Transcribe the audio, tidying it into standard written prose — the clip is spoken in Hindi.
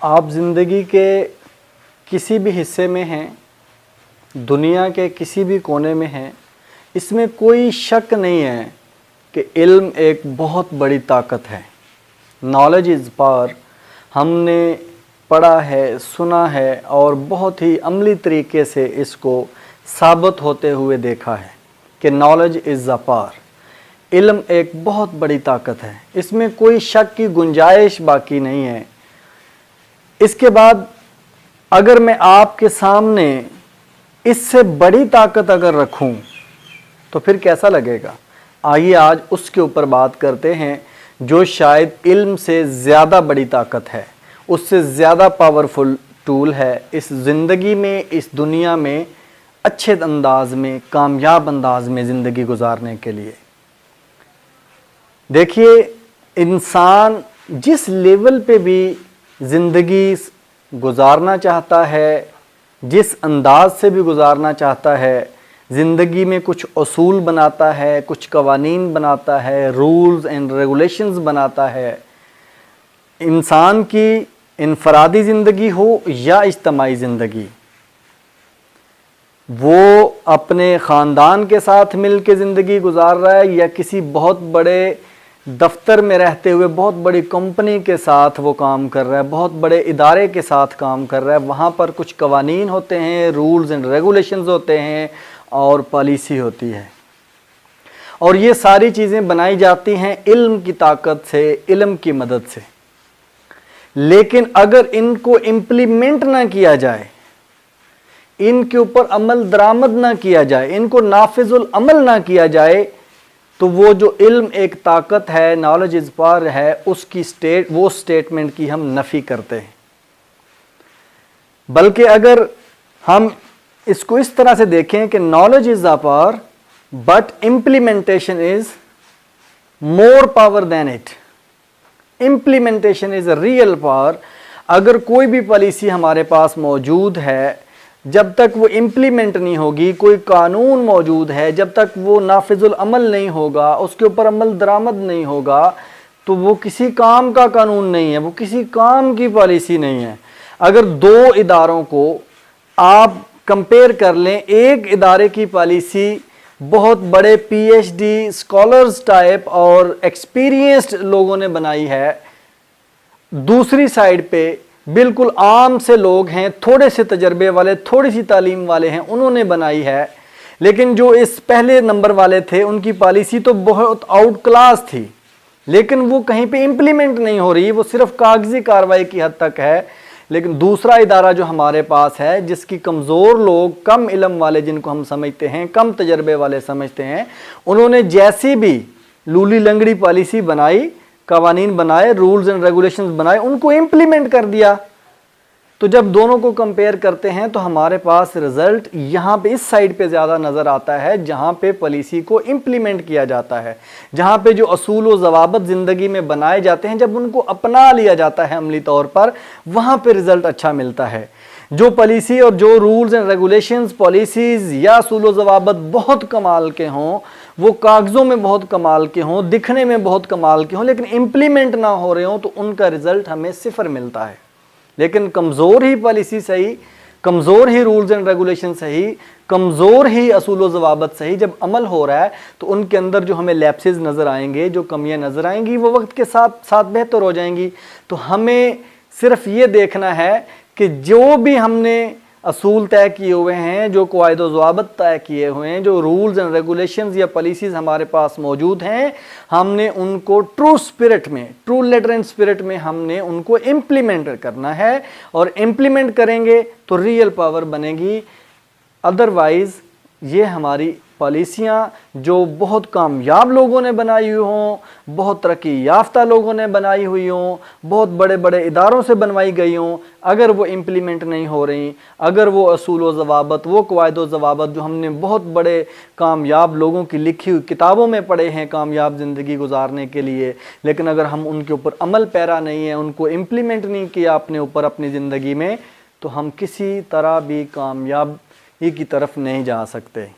आप ज़िंदगी के किसी भी हिस्से में हैं, दुनिया के किसी भी कोने में हैं, इसमें कोई शक नहीं है कि इल्म एक बहुत बड़ी ताकत है। Knowledge is power. हमने पढ़ा है, सुना है और बहुत ही अमली तरीके से इसको साबित होते हुए देखा है कि नॉलेज इज़ अ पावर। इल्म एक बहुत बड़ी ताकत है, इसमें कोई शक की गुंजाइश बाकी नहीं है। इसके बाद अगर मैं आपके सामने इससे बड़ी ताकत अगर रखूं तो फिर कैसा लगेगा? आइए आज उसके ऊपर बात करते हैं, जो शायद इल्म से ज़्यादा बड़ी ताकत है, उससे ज़्यादा पावरफुल टूल है इस ज़िंदगी में, इस दुनिया में अच्छे अंदाज में, कामयाब अंदाज में ज़िंदगी गुजारने के लिए। देखिए, इंसान जिस लेवल पे भी ज़िंदगी गुजारना चाहता है, जिस अंदाज से भी गुजारना चाहता है, ज़िंदगी में कुछ असूल बनाता है, कुछ कवानीन बनाता है, रूल्स एंड रेगुलेशंस बनाता है। इंसान की इनफरादी ज़िंदगी हो या इज्तमाई ज़िंदगी, वो अपने ख़ानदान के साथ मिल के ज़िंदगी गुजार रहा है या किसी बहुत बड़े दफ्तर में रहते हुए बहुत बड़ी कंपनी के साथ वो काम कर रहा है, बहुत बड़े इदारे के साथ काम कर रहा है। वहाँ पर कुछ कवानीन होते हैं, रूल्स एंड रेगुलेशंस होते हैं और पॉलिसी होती है, और ये सारी चीज़ें बनाई जाती हैं इल्म की ताकत से, इल्म की मदद से। लेकिन अगर इनको इम्प्लीमेंट ना किया जाए, इनके ऊपर अमल दरामद ना किया जाए, इनको नाफिजुल अमल ना किया जाए, तो वो जो इल्म एक ताकत है, नॉलेज इज़ पावर है, उसकी वो स्टेटमेंट की हम नफ़ी करते हैं। बल्कि अगर हम इसको इस तरह से देखें कि knowledge is a power but implementation is more power than it. Implementation is a real power. अगर कोई भी पॉलिसी हमारे पास मौजूद है, जब तक वो इम्प्लीमेंट नहीं होगी, कोई कानून मौजूद है, जब तक वो नाफिजुल अमल नहीं होगा, उसके ऊपर अमल दरामद नहीं होगा, तो वो किसी काम का कानून नहीं है, वो किसी काम की पॉलिसी नहीं है। अगर दो इदारों को आप कंपेयर कर लें, एक इदारे की पॉलिसी बहुत बड़े पीएचडी स्कॉलर्स टाइप और एक्सपीरियंस्ड लोगों ने बनाई है, दूसरी साइड पे बिल्कुल आम से लोग हैं, थोड़े से तजर्बे वाले, थोड़ी सी तालीम वाले हैं, उन्होंने बनाई है। लेकिन जो इस पहले नंबर वाले थे, उनकी पॉलिसी तो बहुत आउट क्लास थी, लेकिन वो कहीं पे इम्प्लीमेंट नहीं हो रही, वो सिर्फ कागजी कार्रवाई की हद तक है। लेकिन दूसरा इदारा जो हमारे पास है, जिसकी कमज़ोर लोग, कम इल्म वाले जिनको हम समझते हैं, कम तजर्बे वाले समझते हैं, उन्होंने जैसी भी लूली लंगड़ी पॉलिसी बनाई, कवानीन बनाए, रूल्स एंड रेगुलेशंस बनाए, उनको इम्प्लीमेंट कर दिया। तो जब दोनों को कंपेयर करते हैं तो हमारे पास रिजल्ट यहाँ पे इस साइड पे ज़्यादा नज़र आता है, जहाँ पे पॉलिसी को इम्प्लीमेंट किया जाता है, जहाँ पे जो असूल व ज़वाबित ज़िंदगी में बनाए जाते हैं, जब उनको अपना लिया जाता है अमली तौर पर, वहाँ पे रिज़ल्ट अच्छा मिलता है। जो पॉलिसी और जो रूल्स एंड रेगुलेशंस, पॉलिसीज़ या असूल व ज़वाबित बहुत कमाल के हों, वो कागज़ों में बहुत कमाल के हों, दिखने में बहुत कमाल के हों, लेकिन इम्प्लीमेंट ना हो रहे हों, तो उनका रिज़ल्ट हमें सिफर मिलता है। लेकिन कमज़ोर ही पॉलिसी सही, कमज़ोर ही रूल्स एंड रेगुलेशन सही, कमज़ोर ही असूल व ज़वाबित सही जब अमल हो रहा है, तो उनके अंदर जो हमें लैप्सेस नज़र आएंगे, जो कमियां नज़र आएंगी, वो वक्त के साथ साथ बेहतर हो जाएंगी। तो हमें सिर्फ ये देखना है कि जो भी हमने असूल तय किए हुए हैं, जो क़वाइद व ज़वाबित तय किए हुए हैं, जो रूल्स एंड रेगुलेशंस या पॉलिसीज़ हमारे पास मौजूद हैं, हमने उनको ट्रू स्पिरिट में, ट्रू लेटर एंड स्पिरिट में हमने उनको इम्प्लीमेंट करना है। और इम्प्लीमेंट करेंगे तो रियल पावर बनेगी। अदरवाइज़ ये हमारी पॉलिसियाँ जो बहुत कामयाब लोगों ने बनाई हुई हों, बहुत तरक्की याफ्ता लोगों ने बनाई हुई हों, बहुत बड़े बड़े इदारों से बनवाई गई हों, अगर वो इम्प्लीमेंट नहीं हो रही, अगर वो असूल व ज़वाबित, वो क़वाइद व ज़वाबित जो हमने बहुत बड़े कामयाब लोगों की लिखी हुई किताबों में पढ़े हैं कामयाब ज़िंदगी गुजारने के लिए, लेकिन अगर हम उनके ऊपर अमल पैरा नहीं है, उनको इम्प्लीमेंट नहीं किया अपने ऊपर, अपनी ज़िंदगी में, तो हम किसी तरह भी कामयाबी की तरफ नहीं जा सकते।